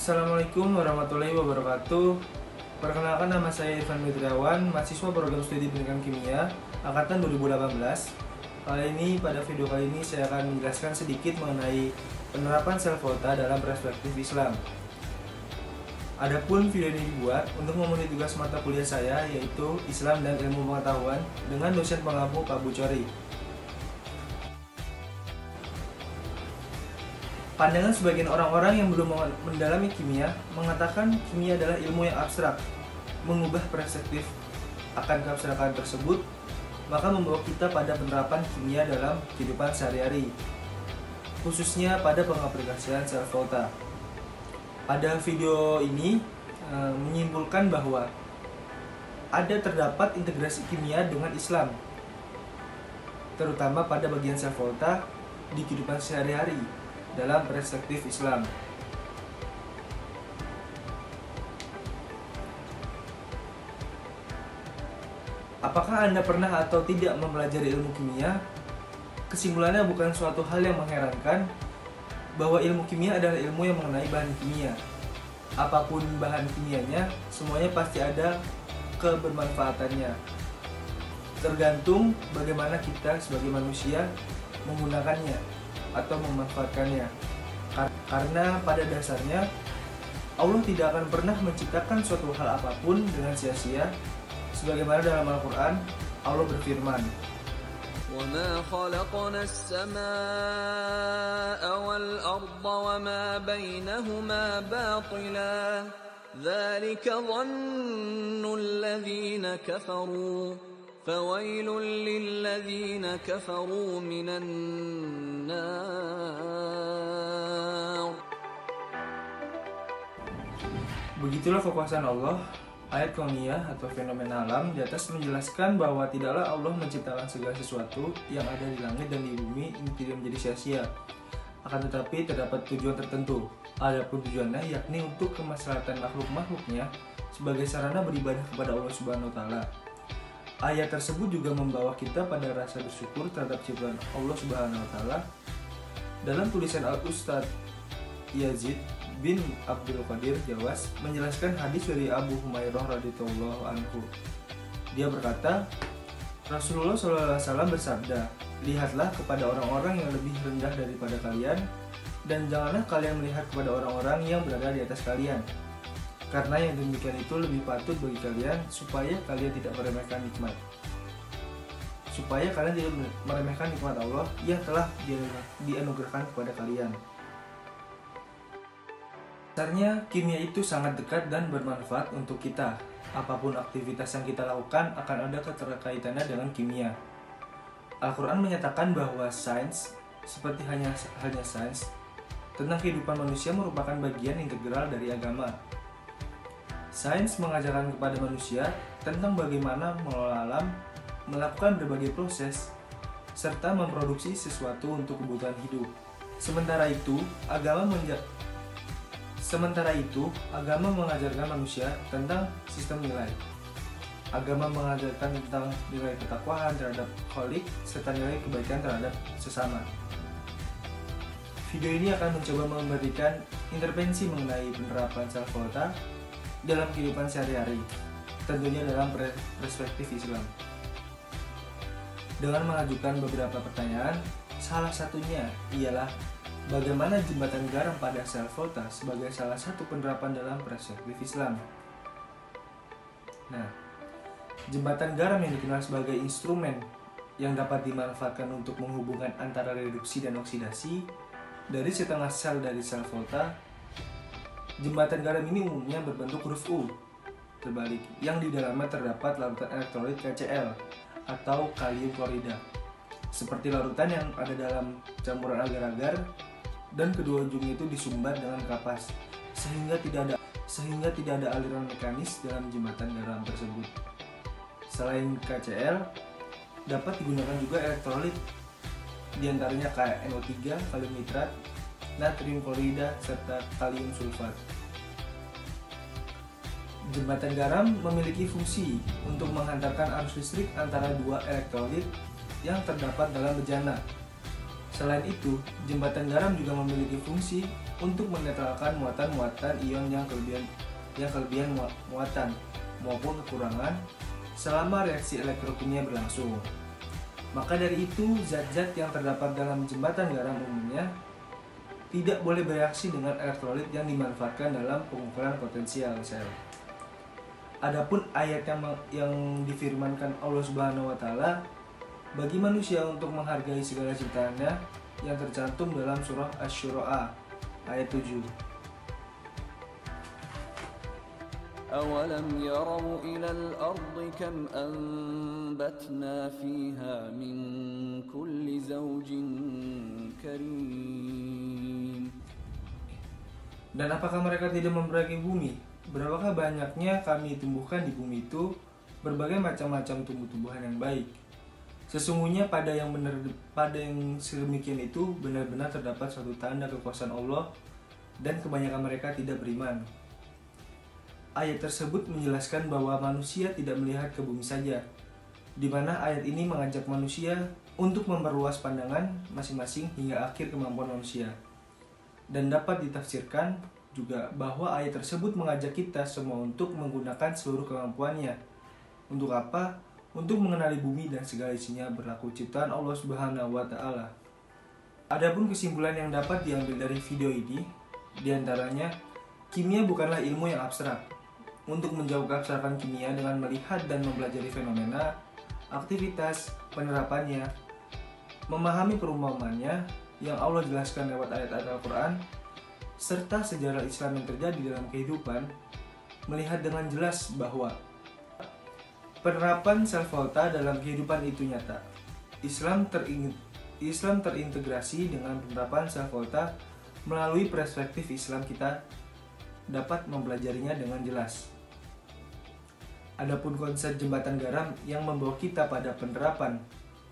Assalamualaikum warahmatullahi wabarakatuh. Perkenalkan, nama saya Irfan Mitriawan, mahasiswa program studi pendidikan kimia angkatan 2018. Pada video kali ini saya akan menjelaskan sedikit mengenai penerapan self volta dalam perspektif Islam. Adapun video ini dibuat untuk memenuhi tugas mata kuliah saya, yaitu Islam dan Ilmu Pengetahuan, dengan dosen pengampu Pak Bucori. Pandangan sebagian orang-orang yang belum mendalami kimia mengatakan kimia adalah ilmu yang abstrak. Mengubah perspektif akan keabstrakan tersebut maka membawa kita pada penerapan kimia dalam kehidupan sehari-hari, khususnya pada pengaplikasian self volta. Pada video ini menyimpulkan bahwa terdapat integrasi kimia dengan Islam, terutama pada bagian self volta di kehidupan sehari-hari dalam perspektif Islam. Apakah Anda pernah atau tidak mempelajari ilmu kimia? Kesimpulannya bukan suatu hal yang mengherankan bahwa ilmu kimia adalah ilmu yang mengenai bahan kimia. Apapun bahan kimianya, semuanya pasti ada kebermanfaatannya. Tergantung bagaimana kita sebagai manusia menggunakannya atau memanfaatkannya. Karena pada dasarnya Allah tidak akan pernah menciptakan suatu hal apapun dengan sia-sia. Sebagaimana dalam Al-Quran, Allah berfirman, وَمَا خَلَقْنَا السَّمَاءَ وَالْأَرْضَ وَمَا بَيْنَهُمَا بَاطِلًا ذَلِكَ ظَنُّ الَّذِينَ كَفَرُوا فَوَيْلٌ لِلَّذِينَ كَفَرُوا مِنَ النَّارِ. Begitulah kekuasaan Allah. Ayat kauniyah atau fenomena alam di atas menjelaskan bahwa tidaklah Allah menciptakan segala sesuatu yang ada di langit dan di bumi ini tidak menjadi sia-sia. Akan tetapi terdapat tujuan tertentu. Adapun tujuannya yakni untuk kemaslahatan makhluk-makhluknya sebagai sarana beribadah kepada Allah Subhanahu wa taala. Ayat tersebut juga membawa kita pada rasa bersyukur terhadap ciptaan Allah Subhanahu wa taala. Dalam tulisan Al-Ustadz Yazid bin Abdul Qadir Jawas menjelaskan hadis dari Abu Humairah radhiyallahu anhu. Dia berkata, Rasulullah SAW bersabda, "Lihatlah kepada orang-orang yang lebih rendah daripada kalian, dan janganlah kalian melihat kepada orang-orang yang berada di atas kalian. Karena yang demikian itu lebih patut bagi kalian supaya kalian tidak meremehkan nikmat. Supaya kalian tidak meremehkan nikmat Allah yang telah dianugerahkan kepada kalian." Dasarnya, kimia itu sangat dekat dan bermanfaat untuk kita. Apapun aktivitas yang kita lakukan akan ada keterkaitannya dengan kimia. Al-Quran menyatakan bahwa sains, seperti halnya sains, tentang kehidupan manusia merupakan bagian integral dari agama. Sains mengajarkan kepada manusia tentang bagaimana mengelola alam, melakukan berbagai proses, serta memproduksi sesuatu untuk kebutuhan hidup. Sementara itu, agama mengajarkan manusia tentang sistem nilai. Agama mengajarkan tentang nilai ketakwaan terhadap Khalik serta nilai kebaikan terhadap sesama. Video ini akan mencoba memberikan intervensi mengenai penerapan self volta dalam kehidupan sehari-hari, tentunya dalam perspektif Islam. Dengan mengajukan beberapa pertanyaan, salah satunya ialah bagaimana jembatan garam pada self volta sebagai salah satu penerapan dalam perspektif Islam. Nah, jembatan garam yang dikenal sebagai instrumen yang dapat dimanfaatkan untuk menghubungkan antara reduksi dan oksidasi dari setengah sel dari self volta. Jembatan garam ini umumnya berbentuk huruf U terbalik, yang di dalamnya terdapat larutan elektrolit KCl atau kalium klorida, seperti larutan yang ada dalam campuran agar-agar, dan kedua ujungnya itu disumbat dengan kapas sehingga tidak ada aliran mekanis dalam jembatan garam tersebut. Selain KCl, dapat digunakan juga elektrolit, diantaranya NO3, kalium nitrat, natrium klorida, serta kalium sulfat. Jembatan garam memiliki fungsi untuk menghantarkan arus listrik antara dua elektrolit yang terdapat dalam bejana. Selain itu, jembatan garam juga memiliki fungsi untuk menetralkan muatan-muatan ion yang kelebihan muatan maupun kekurangan selama reaksi elektrokimia berlangsung. Maka dari itu, zat-zat yang terdapat dalam jembatan garam umumnya tidak boleh bereaksi dengan elektrolit yang dimanfaatkan dalam pengukuran potensial sel. Adapun ayat yang difirmankan Allah Subhanahu wa taala bagi manusia untuk menghargai segala ciptaannya yang tercantum dalam surah Asy-Syu'ara ayat 7. أَوَلَمْ يَرَوْا إِلَى الْأَرْضِ كَمْ أَنبَتْنَا فِيهَا مِنْ كُلِّ زَوْجٍ كَرِيمٍ. Dan apakah mereka tidak memperhatikan bumi? Berapakah banyaknya kami tumbuhkan di bumi itu berbagai macam-macam tumbuh-tumbuhan yang baik. Sesungguhnya pada yang sedemikian itu benar-benar terdapat suatu tanda kekuasaan Allah dan kebanyakan mereka tidak beriman. Ayat tersebut menjelaskan bahwa manusia tidak melihat ke bumi saja, di mana ayat ini mengajak manusia untuk memperluas pandangan masing-masing hingga akhir kemampuan manusia. Dan dapat ditafsirkan juga bahwa ayat tersebut mengajak kita semua untuk menggunakan seluruh kemampuannya. Untuk apa? Untuk mengenali bumi dan segala isinya berlaku ciptaan Allah Subhanahu wa taala. Adapun kesimpulan yang dapat diambil dari video ini, diantaranya kimia bukanlah ilmu yang abstrak. Untuk menjauh keabstrakan kimia dengan melihat dan mempelajari fenomena, aktivitas, penerapannya, memahami perumpamannya yang Allah jelaskan lewat ayat-ayat Al-Quran, serta sejarah Islam yang terjadi dalam kehidupan, melihat dengan jelas bahwa penerapan sel volta dalam kehidupan itu nyata. Islam terintegrasi dengan penerapan sel volta melalui perspektif Islam kita dapat mempelajarinya dengan jelas. Adapun konsep jembatan garam yang membawa kita pada penerapan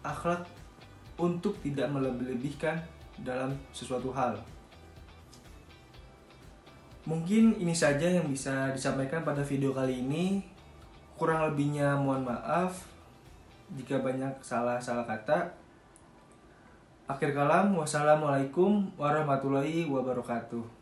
akhlak untuk tidak melebih-lebihkan dalam sesuatu hal. Mungkin ini saja yang bisa disampaikan pada video kali ini. Kurang lebihnya mohon maaf jika banyak salah-salah kata. Akhir kalam, wassalamualaikum warahmatullahi wabarakatuh.